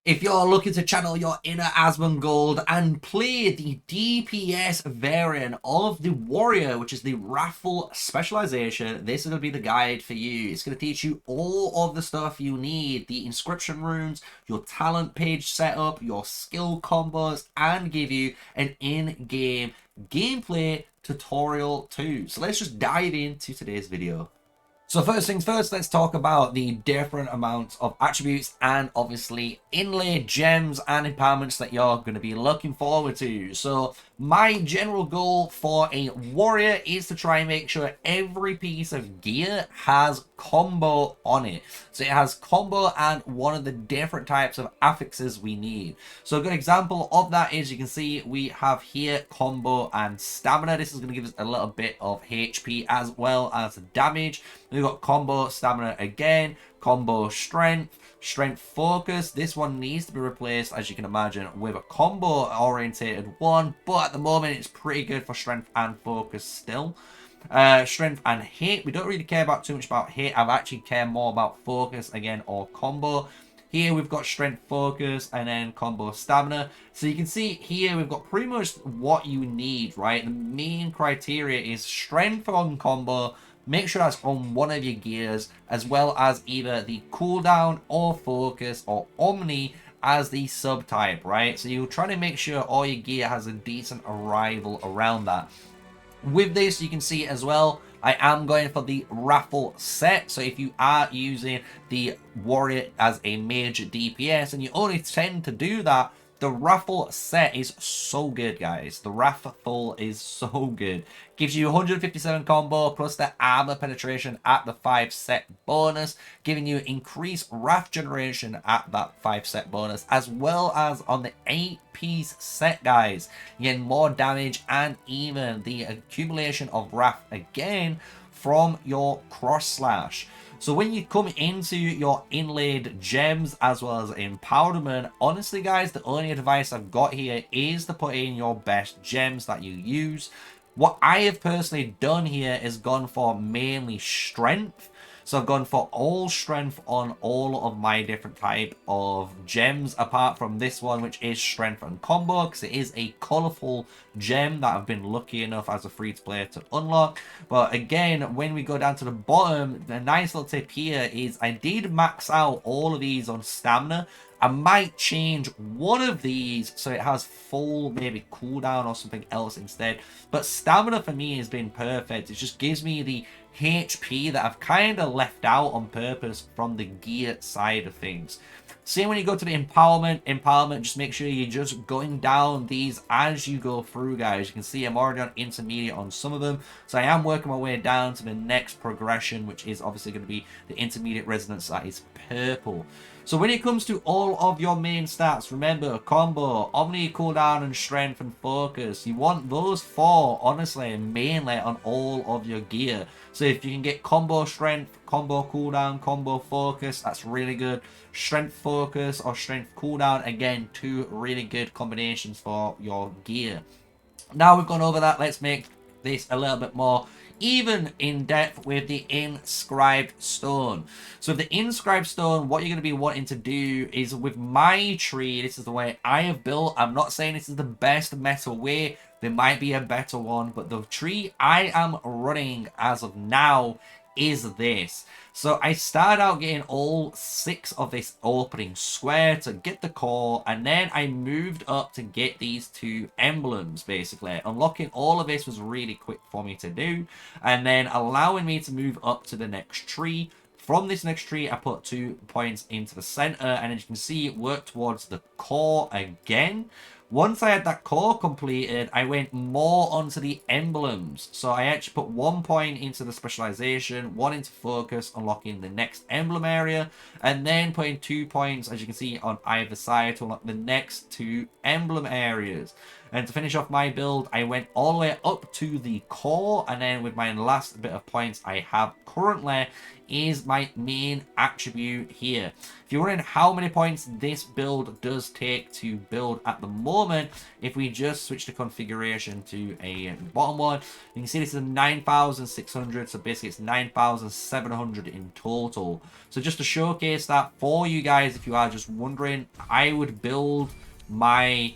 If you're looking to channel your inner Asmongold and play the DPS variant of the Warrior, which is the Wrathful Specialization, this is going to be the guide for you. It's going to teach you all of the stuff you need, the inscription runes, your talent page setup, your skill combos, and give you an in-game gameplay tutorial too. So let's just dive into today's video. So first things first, let's talk about the different amounts of attributes and obviously inlay gems and empowerments that you're going to be looking forward to. So my general goal for a warrior is to try and make sure every piece of gear has combo on it. So it has combo and one of the different types of affixes we need. So a good example of that is, you can see we have here combo and stamina. This is going to give us a little bit of HP as well as damage. We've got combo stamina again, combo strength, strength focus. This one needs to be replaced, as you can imagine, with a combo orientated one, but at the moment it's pretty good for strength and focus still. Strength and hit, we don't really care about too much about hit. I actually care more about focus again, or combo. Here we've got strength focus and then combo stamina. So you can see here we've got pretty much what you need, right? The main criteria is strength on combo. Make sure that's on one of your gears, as well as either the cooldown or focus or omni as the subtype, right? So you're trying to make sure all your gear has a decent arrival around that. With this, you can see as well, I am going for the raffle set. So if you are using the warrior as a major DPS and you only tend to do that, the raffle set is so good, guys. The raffle is so good. Gives you 157 combo plus the armor penetration at the 5 set bonus, giving you increased wrath generation at that 5 set bonus, as well as on the 8-piece set, guys. You get more damage and even the accumulation of wrath again from your cross slash. So when you come into your inlaid gems as well as empowerment, honestly guys, the only advice I've got here is to put in your best gems that you use. What I have personally done here is gone for mainly strength. So I've gone for all strength on all of my different type of gems, apart from this one, which is strength and combo, because it is a colorful gem that I've been lucky enough as a free-to-play to unlock. But again, when we go down to the bottom, the nice little tip here is I did max out all of these on stamina. I might change one of these so it has full maybe cooldown or something else instead. But stamina for me has been perfect. It just gives me the HP that I've kind of left out on purpose from the gear side of things. Same when you go to the empowerment, just make sure you're just going down these as you go through, guys. You can see I'm already on intermediate on some of them. So I am working my way down to the next progression, which is obviously going to be the intermediate resonance that is purple. So when it comes to all of your main stats, remember combo, omni, cooldown, and strength and focus. You want those 4, honestly, mainly on all of your gear. So if you can get combo strength, combo cooldown, combo focus, that's really good. Strength focus or strength cooldown, again, 2 really good combinations for your gear. Now we've gone over that, let's make this a little bit more even in depth with the Inscribed Stone. So with the Inscribed Stone, what you're going to be wanting to do is, with my tree, this is the way I have built. I'm not saying this is the best meta way. There might be a better one, but the tree I am running as of now is this. So I started out getting all 6 of this opening square to get the core, and then I moved up to get these 2 emblems. Basically unlocking all of this was really quick for me to do, and then allowing me to move up to the next tree. From this next tree I put 2 points into the center, and as you can see, work towards the core again. Once I had that core completed, I went more onto the emblems. So I actually put 1 point into the specialization, 1 into focus, unlocking the next emblem area, and then putting 2 points, as you can see, on either side to unlock the next 2 emblem areas. And to finish off my build, I went all the way up to the core, and then with my last bit of points I have currently is my main attribute here. If you're wondering how many points this build does take to build at the moment, if we just switch the configuration to a bottom one, you can see this is 9,600, so basically it's 9,700 in total. So just to showcase that for you guys, if you are just wondering, I would build my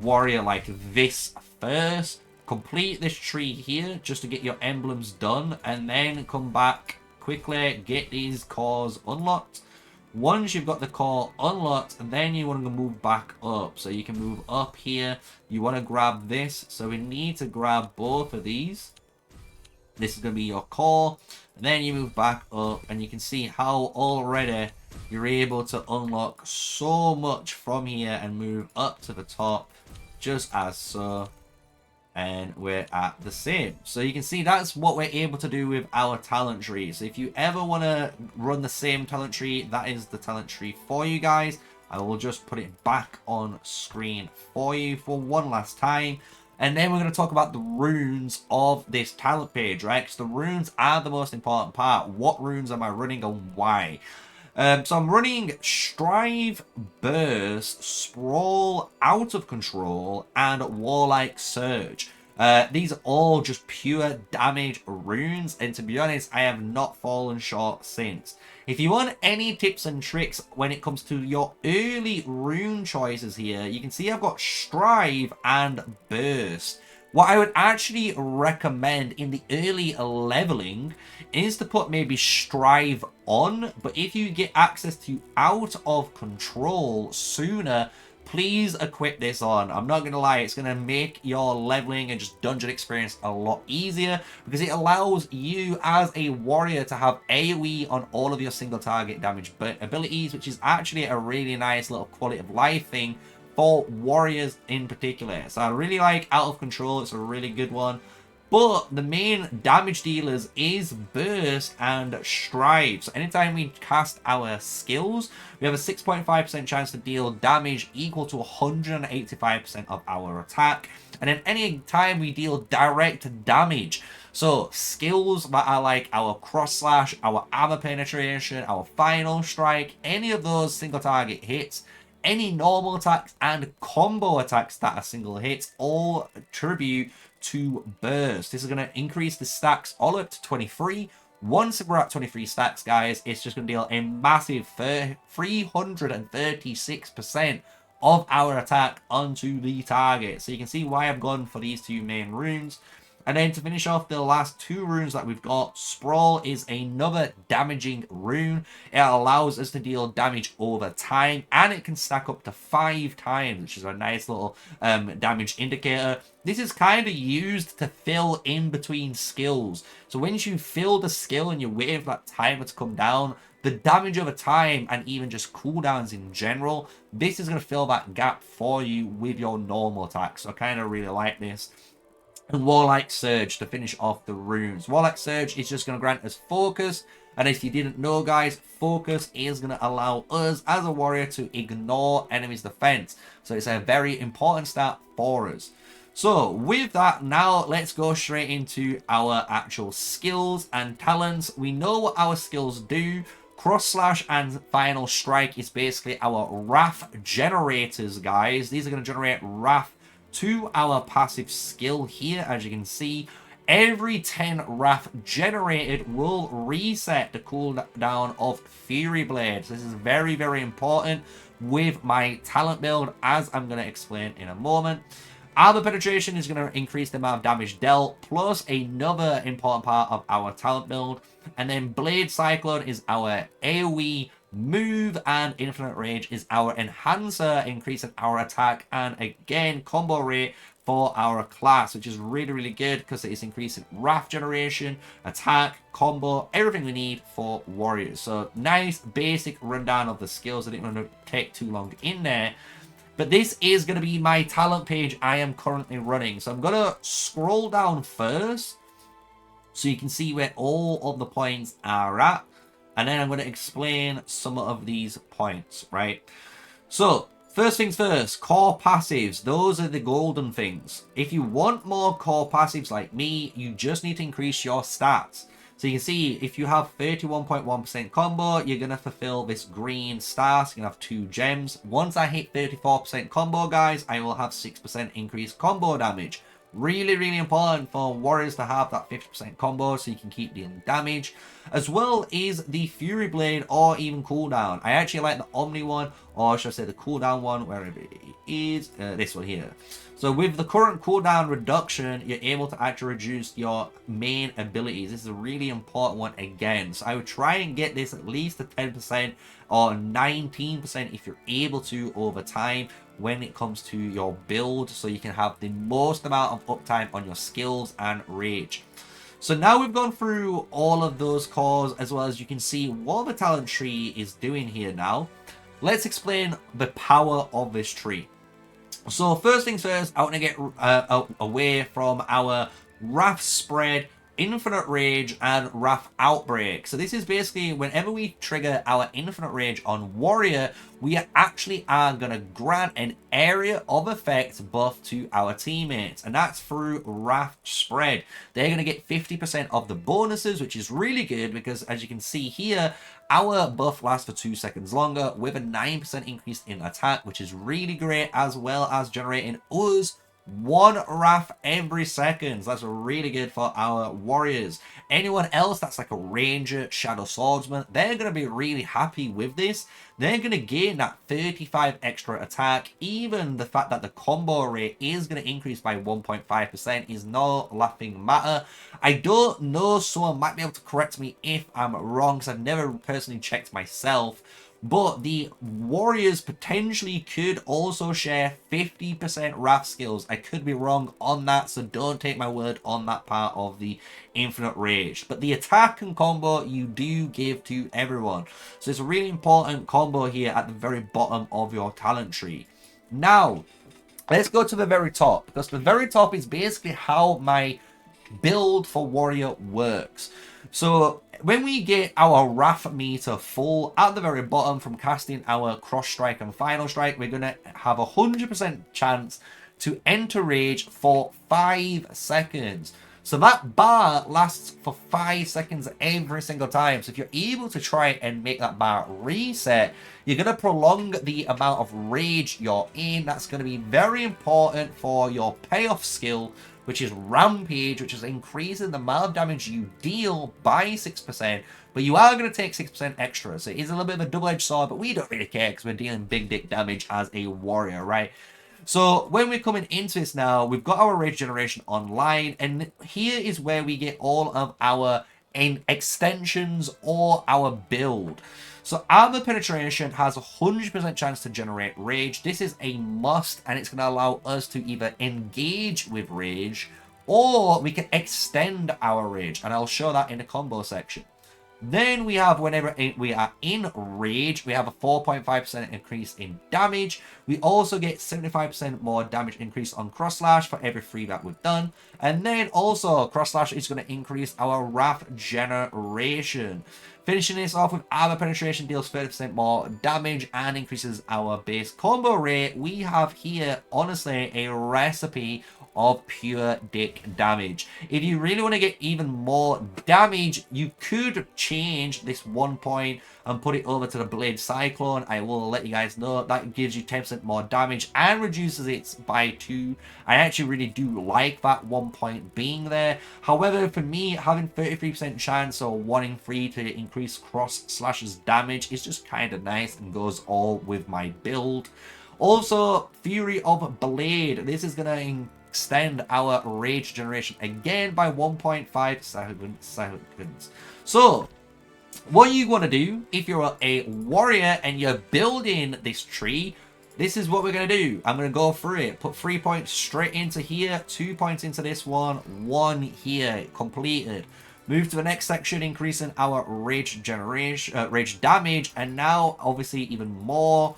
warrior like this first, complete this tree here just to get your emblems done, and then come back quickly, get these cores unlocked. Once you've got the core unlocked, then you want to move back up. So you can move up here. You want to grab this. So we need to grab both of these. This is going to be your core. And then you move back up, and you can see how already you're able to unlock so much from here and move up to the top, just as so. And we're at the same. So you can see that's what we're able to do with our talent tree. So if you ever want to run the same talent tree, that is the talent tree for you guys. I will just put it back on screen for you for one last time. And then we're going to talk about the runes of this talent page, right? Because the runes are the most important part. What runes am I running and why? So I'm running Strive, Burst, Sprawl, Out of Control, and Warlike Surge. These are all just pure damage runes, and to be honest, I have not fallen short since. If you want any tips and tricks when it comes to your early rune choices here, you can see I've got Strive and Burst. What I would actually recommend in the early leveling is to put maybe Strive on, but if you get access to Out of Control sooner, please equip this on. I'm not going to lie, it's going to make your leveling and just dungeon experience a lot easier, because it allows you as a warrior to have AoE on all of your single target damage abilities, which is actually a really nice little quality of life thing for warriors in particular. So I really like Out of Control. It's a really good one. But the main damage dealers is Burst and Strive. So anytime we cast our skills, we have a 6.5% chance to deal damage equal to 185% of our attack. And then any time we deal direct damage, so skills that are like our cross slash, our armor penetration, our final strike, any of those single target hits, any normal attacks and combo attacks that are single hits all attribute to Burst. This is going to increase the stacks all up to 23. Once we're at 23 stacks, guys, it's just going to deal a massive 336% of our attack onto the target. So you can see why I've gone for these two main runes. And then to finish off the last two runes that we've got, Sprawl is another damaging rune. It allows us to deal damage over time, and it can stack up to 5 times, which is a nice little damage indicator. This is kind of used to fill in between skills. So once you fill the skill and you wait for that timer to come down, the damage over time and even just cooldowns in general, this is going to fill that gap for you with your normal attacks. So I kind of really like this. And Warlike Surge to finish off the runes. Warlike Surge is just going to grant us focus. And if you didn't know, guys, focus is going to allow us as a warrior to ignore enemies' defense. So it's a very important stat for us. So with that, now let's go straight into our actual skills and talents. We know what our skills do. Cross slash and final strike is basically our wrath generators, guys. These are going to generate wrath to our passive skill here. As you can see, every 10 wrath generated will reset the cooldown of Fury Blades. This is very, very important with my talent build, as I'm going to explain in a moment. Armor penetration is going to increase the amount of damage dealt, plus another important part of our talent build. And then Blade Cyclone is our AoE move, and Infinite Rage is our enhancer, increasing our attack and again combo rate for our class, which is really, really good because it is increasing wrath generation, attack, combo, everything we need for warriors. So nice basic rundown of the skills. I didn't want to take too long in there. But this is going to be my talent page I am currently running. So I'm going to scroll down first so you can see where all of the points are at. And then I'm going to explain some of these points, right? So, first things first, core passives. Those are the golden things. If you want more core passives like me, you just need to increase your stats. So you can see if you have 31.1% combo, you're going to fulfill this green star. So you're going to have 2 gems. Once I hit 34% combo, guys, I will have 6% increased combo damage. Really, really important for warriors to have that 50% combo so you can keep dealing damage. As well as the Fury Blade or even cooldown. I actually like the Omni one, or should I say the cooldown one, wherever it is. This one here. So with the current cooldown reduction, you're able to actually reduce your main abilities. This is a really important one again. So I would try and get this at least to 10% or 19% if you're able to over time when it comes to your build, so you can have the most amount of uptime on your skills and rage. So now we've gone through all of those cores, as well as you can see what the talent tree is doing here now. Let's explain the power of this tree. So first things first, I want to get away from our Wrath Spread, Infinite Rage, and Wrath Outbreak. So this is basically whenever we trigger our Infinite Rage on Warrior, we actually are going to grant an area of effect buff to our teammates. And that's through Wrath Spread. They're going to get 50% of the bonuses, which is really good because as you can see here, our buff lasts for 2 seconds longer with a 9% increase in attack, which is really great, as well as generating us 1 wrath every second. That's really good for our warriors. Anyone else that's like a ranger, shadow swordsman, they're going to be really happy with this. They're going to gain that 35 extra attack. Even the fact that the combo rate is going to increase by 1.5% is no laughing matter. I don't know, someone might be able to correct me if I'm wrong, because I've never personally checked myself. But the warriors potentially could also share 50% wrath skills. I could be wrong on that, so don't take my word on that part of the infinite rage. But the attack and combo you do give to everyone. So it's a really important combo here at the very bottom of your talent tree. Now, let's go to the very top, because the very top is basically how my build for warrior works. So when we get our wrath meter full at the very bottom from casting our cross strike and final strike, we're going to have a 100% chance to enter rage for 5 seconds. So that bar lasts for 5 seconds every single time. So if you're able to try and make that bar reset, you're going to prolong the amount of rage you're in. That's going to be very important for your payoff skill, which is Rampage, which is increasing the amount of damage you deal by 6%, but you are going to take 6% extra. So it is a little bit of a double-edged sword, but we don't really care because we're dealing big dick damage as a warrior, right? So when we're coming into this now, we've got our rage generation online, and here is where we get all of our extensions or our build. So armor penetration has a 100% chance to generate rage. This is a must, and it's going to allow us to either engage with rage or we can extend our rage, and I'll show that in the combo section. Then we have, whenever we are in rage, we have a 4.5% increase in damage. We also get 75% more damage increase on cross slash for every 3 that we've done. And then also cross slash is going to increase our wrath generation. Finishing this off with armor penetration deals 30% more damage and increases our base combo rate. We have here, honestly, a recipe of pure dick damage. If you really want to get even more damage, you could change this 1 point and put it over to the Blade Cyclone. I will let you guys know that gives you 10% more damage and reduces it by 2. I actually really do like that 1 point being there. However, for me, having 33% chance or 1 in 3 to increase cross slashes damage is just kind of nice and goes all with my build. Also, Fury of Blade. This is going to extend our rage generation again by 1.5 seconds. So what you want to do if you're a warrior and you're building this tree, this is what we're going to do. I'm going to go through it. Put 3 points straight into here, 2 points into this one, 1 here, completed. Move to the next section, increasing our rage generation, rage damage, and now obviously even more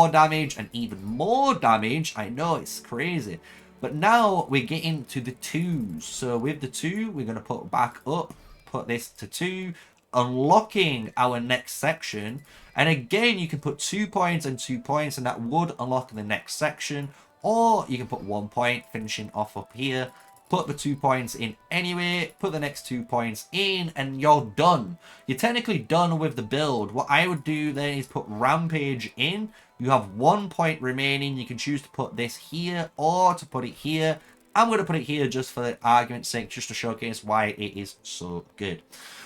damage, and even more damage. I know, it's crazy. But now we're getting to the 2s. So with the 2, we're going to put back up, put this to 2, unlocking our next section. And again, you can put 2 points and 2 points, and that would unlock the next section. Or you can put 1 point, finishing off up here. put the 2 points in anyway, put the next 2 points in, and you're done. You're technically done with the build. What I would do then is put Rampage in. You have 1 point remaining. You can choose to put this here or to put it here. I'm going to put it here just for the argument's sake, just to showcase why it is so good.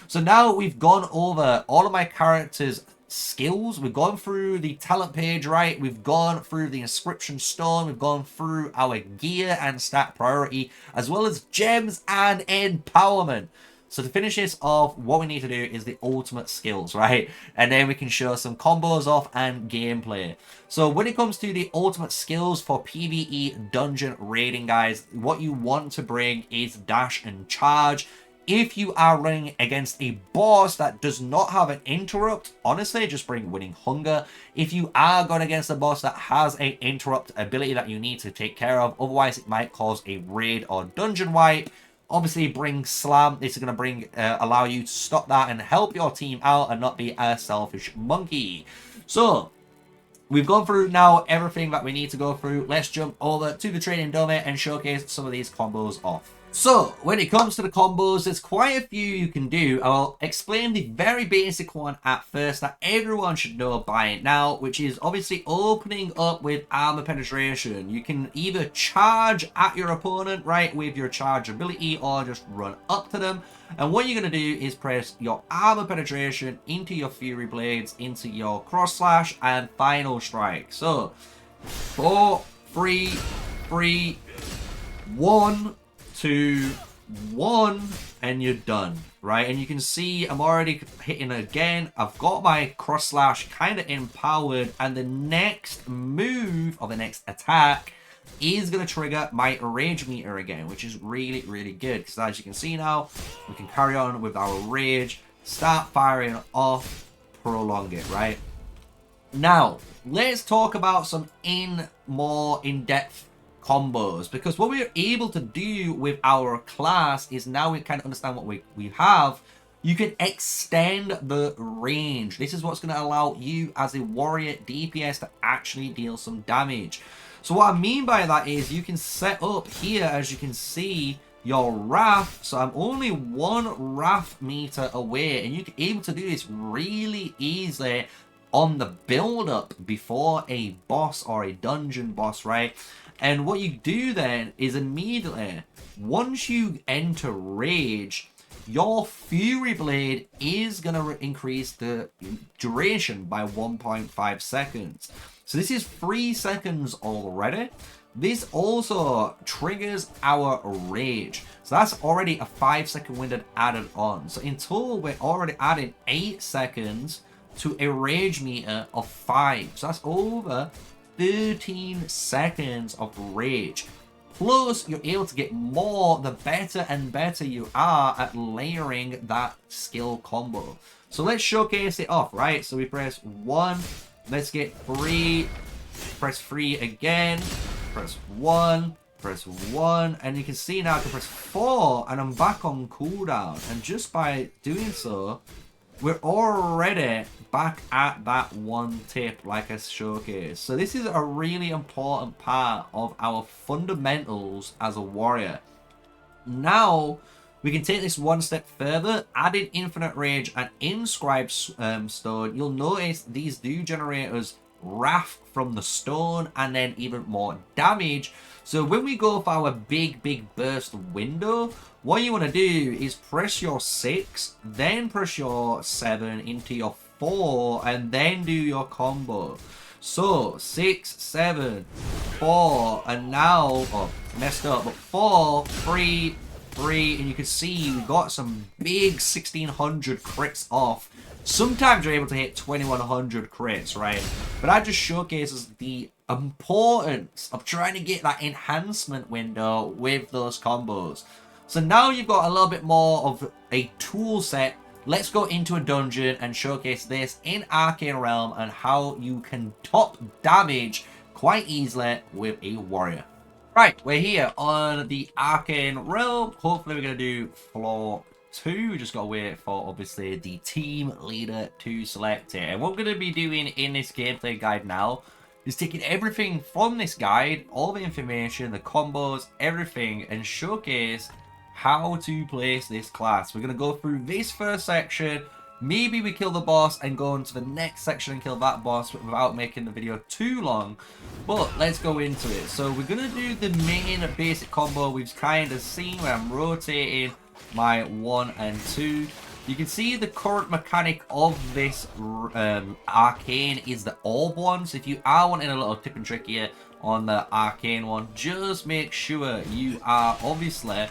So now we've gone over all of my characters' skills. We've gone through the talent page, right? We've gone through the Inscription Stone. We've gone through our gear and stat priority, as well as gems and empowerment. So to finish this off, what we need to do is the ultimate skills, right? And then we can show some combos off and gameplay. So when it comes to the ultimate skills for PvE dungeon raiding, guys, what you want to bring is dash and charge. If you are running against a boss that does not have an interrupt, honestly, just bring winning hunger. If you are going against a boss that has an interrupt ability that you need to take care of, otherwise it might cause a raid or dungeon wipe, obviously bring slam. This is going to allow you to stop that and help your team out and not be a selfish monkey. So we've gone through now everything that we need to go through. Let's jump over to the training domain and showcase some of these combos off. So when it comes to the combos, there's quite a few you can do. I'll explain the very basic one at first that everyone should know by now, which is obviously opening up with armor penetration. You can either charge at your opponent, right, with your charge ability, or just run up to them. And what you're going to do is press your armor penetration into your fury blades, into your cross slash and final strike. So 4, 3, 3, 1, 2, 1, and you're done, right? And you can see I'm already hitting again. I've got my cross slash kind of empowered, and the next move or the next attack is going to trigger my rage meter again, which is really, really good, because as you can see now, we can carry on with our rage, start firing off, prolong it, right? Now let's talk about some more in-depth combos, because what we're able to do with our class is now we kind of understand what we have. You can extend the range. This is what's going to allow you as a warrior DPS to actually deal some damage. So what I mean by that is you can set up here, as you can see, your wrath. So I'm only 1 wrath meter away, and you're able to do this really easily on the build up before a boss or a dungeon boss, right? And what you do then is immediately, once you enter rage, your fury blade is going to increase the duration by 1.5 seconds. So this is 3 seconds already. This also triggers our rage. So that's already a 5-second window added on. So in total, we're already adding 8 seconds to a rage meter of 5. So that's over 13 seconds of rage. Plus, you're able to get more the better and better you are at layering that skill combo. So let's showcase it off, right? So we press 1, let's get 3, press 3 again, press 1, press 1, and you can see now I can press 4 and I'm back on cooldown. And just by doing so, we're already back at that 1 tip like I showcased. So this is a really important part of our fundamentals as a warrior. Now we can take this 1 step further, adding infinite rage and inscribed stone. You'll notice these do generate us wrath from the stone and then even more damage. So when we go for our big burst window, what you want to do is press your 6, then press your 7 into your 4, and then do your combo. So 6, 7, 4, and now, oh, messed up, but 4, 3, 3, and you can see we got some big 1600 crits off. Sometimes you're able to hit 2100 crits, right? But that just showcases the importance of trying to get that enhancement window with those combos. So now you've got a little bit more of a tool set. Let's go into a dungeon and showcase this in Arcane Realm and how you can top damage quite easily with a warrior. Right, we're here on the Arcane Realm. Hopefully we're going to do floor 2. We just got to wait for, obviously, the team leader to select it. And what we're going to be doing in this gameplay guide now is taking everything from this guide, all the information, the combos, everything, and showcase how to place this class. We're going to go through this first section. Maybe we kill the boss and go on to the next section and kill that boss without making the video too long. But let's go into it. So we're going to do the main basic combo we've kind of seen where I'm rotating my 1 and 2. You can see the current mechanic of this Arcane is the orb one. So if you are wanting a little tip and trick here on the Arcane one, just make sure you are obviously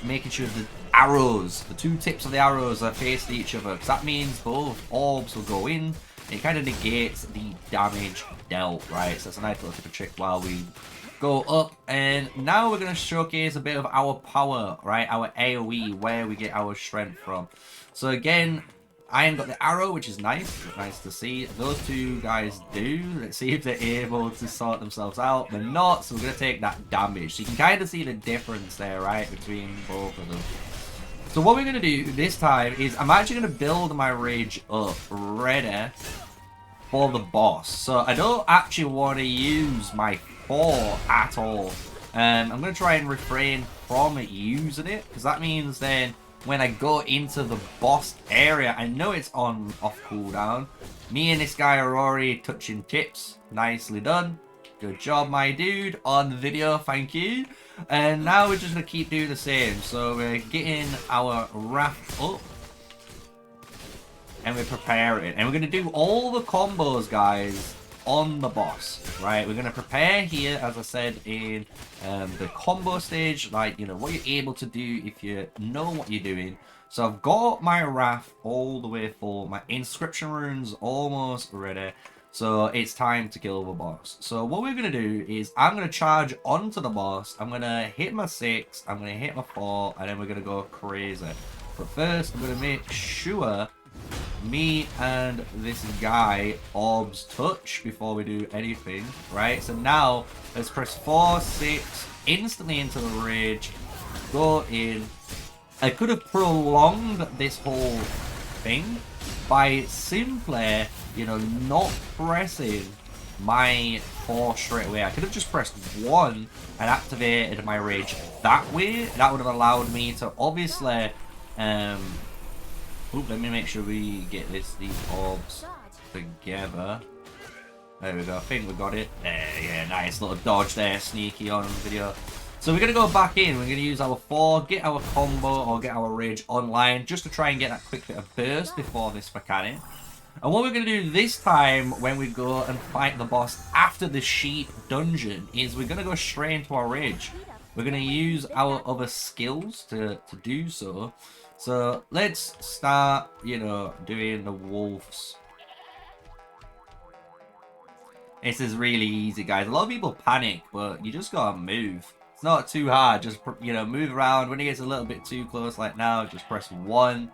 making sure the arrows, the two tips of the arrows are facing each other, because that means both orbs will go in. It kind of negates the damage dealt, right? So it's a nice little tip and trick while we go up. And now we're going to showcase a bit of our power, right? Our AoE, where we get our strength from. So again, I ain't got the arrow, which is nice. Nice to see. Those two guys do. Let's see if they're able to sort themselves out. They're not, so we're going to take that damage. So you can kind of see the difference there, right, between both of them. So what we're going to do this time is I'm actually going to build my rage up ready for the boss. So I don't actually want to use my 4 at all. I'm going to try and refrain from using it, because that means then when I go into the boss area, I know it's on off cooldown. Me and this guy are already touching tips. Nicely done. Good job, my dude, on the video. Thank you. And now we're just going to keep doing the same. So we're getting our wrath up. And we're preparing. And we're going to do all the combos, guys, on the boss, right? We're going to prepare here, as I said, in the combo stage, like, you know, what you're able to do if you know what you're doing. So I've got my wrath all the way full. My inscription runes almost ready. So it's time to kill the boss. So what we're going to do is I'm going to charge onto the boss. I'm going to hit my 6. I'm going to hit my 4. And then we're going to go crazy. But first, I'm going to make sure me and this guy orbs touch before we do anything, right? So now let's press 4, 6, instantly into the rage, go in. I could have prolonged this whole thing by simply, you know, not pressing my 4 straight away. I could have just pressed 1 and activated my rage that way. That would have allowed me to obviously let me make sure we get these orbs together. There we go. I think we got it. There, yeah, nice little dodge there, sneaky on video. So we're going to go back in. We're going to use our 4, get our combo or get our rage online just to try and get that quick bit of burst before this mechanic. And what we're going to do this time when we go and fight the boss after the sheep dungeon is we're going to go straight into our rage. We're going to use our other skills to do so. So let's start, you know, doing the wolves. This is really easy, guys. A lot of people panic, but you just gotta move. It's not too hard. Just, you know, move around. When it gets a little bit too close like now, just press 1.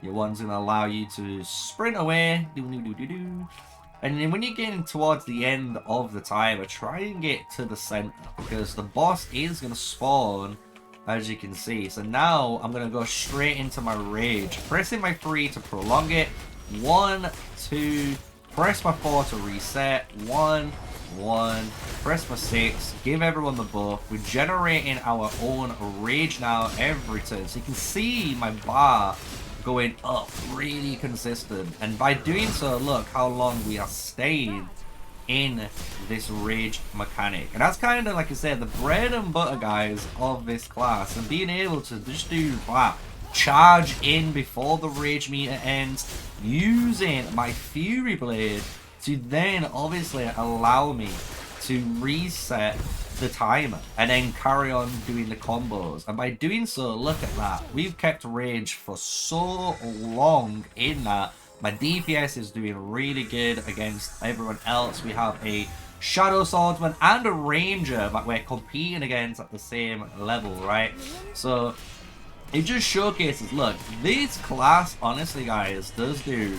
Your 1's gonna allow you to sprint away. And then when you're getting towards the end of the timer, try and get to the center, because the boss is gonna spawn, as you can see. So now I'm going to go straight into my rage. Pressing my 3 to prolong it. 1, 2. Press my 4 to reset. 1, 1. Press my 6. Give everyone the buff. We're generating our own rage now every turn. So you can see my bar going up really consistent. And by doing so, look how long we are staying in this rage mechanic. And that's kind of, like I said, the bread and butter, guys, of this class. And being able to just do that, charge in before the rage meter ends, using my Fury Blade to then obviously allow me to reset the timer and then carry on doing the combos. And by doing so, look at that, we've kept rage for so long in that. My DPS is doing really good against everyone else. We have a Shadow Swordsman and a Ranger that we're competing against at the same level, right? So it just showcases, look, this class, honestly, guys, does do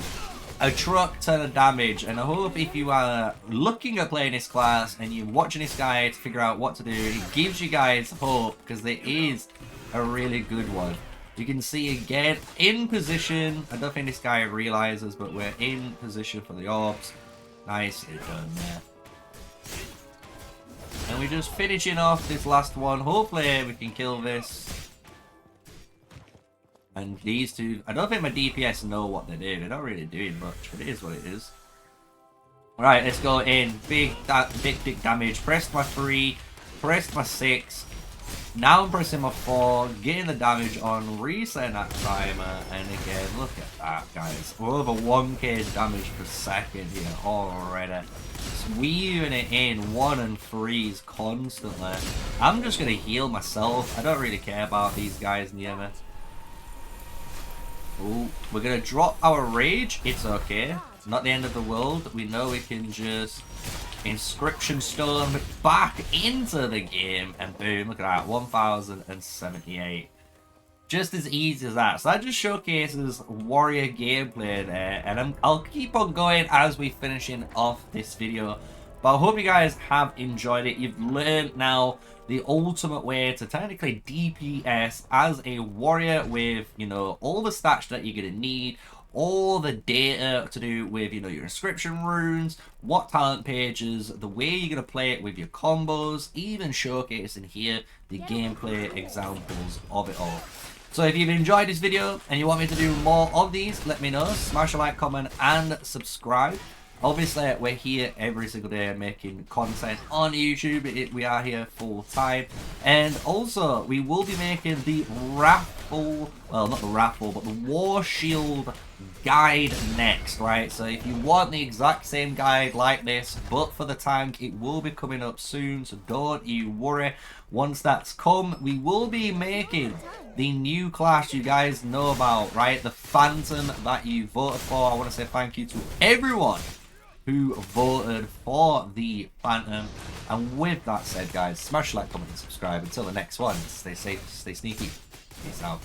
a truck ton of damage. And I hope if you are looking at playing this class and you're watching this guide to figure out what to do, it gives you guys hope, because it is a really good one. You can see again, in position. I don't think this guy realizes, but we're in position for the orbs. Nicely done there. And we're just finishing off this last one. Hopefully we can kill this. And these two, I don't think my DPS know what they're doing. They're not really doing much, but it is what it is. Right, let's go in. Big damage. Pressed my 3. Pressed my 6. Now I'm pressing my 4. Getting the damage on. Resetting that timer. And again, look at that, guys. We're over 1k damage per second here already. Just weaving it in 1 and 3s constantly. I'm just going to heal myself. I don't really care about these guys near me. Ooh, we're going to drop our rage. It's okay. Not the end of the world. We know we can just Inscription Stone back into the game. And boom, look at that. 1078. Just as easy as that. So that just showcases warrior gameplay there. And I'll keep on going as we finishing off this video. But I hope you guys have enjoyed it. You've learned now the ultimate way to technically DPS as a warrior with, you know, all the stats that you're going to need, all the data to do with, you know, your inscription runes, what talent pages, the way you're going to play it with your combos, even showcasing here the gameplay examples of it all. So if you've enjoyed this video and you want me to do more of these, let me know. Smash a like, comment, and subscribe. Obviously, we're here every single day making content on YouTube. We are here full time. And also, we will be making the Wrathful, well, not the Wrathful, but the War Shield guide next, right? So if you want the exact same guide like this, but for the tank, it will be coming up soon. So don't you worry. Once that's come, we will be making the new class you guys know about, right? The Phantom that you voted for. I want to say thank you to everyone who voted for the Phantom. And with that said, guys, smash like, comment, and subscribe. Until the next one, stay safe, stay sneaky. Peace out.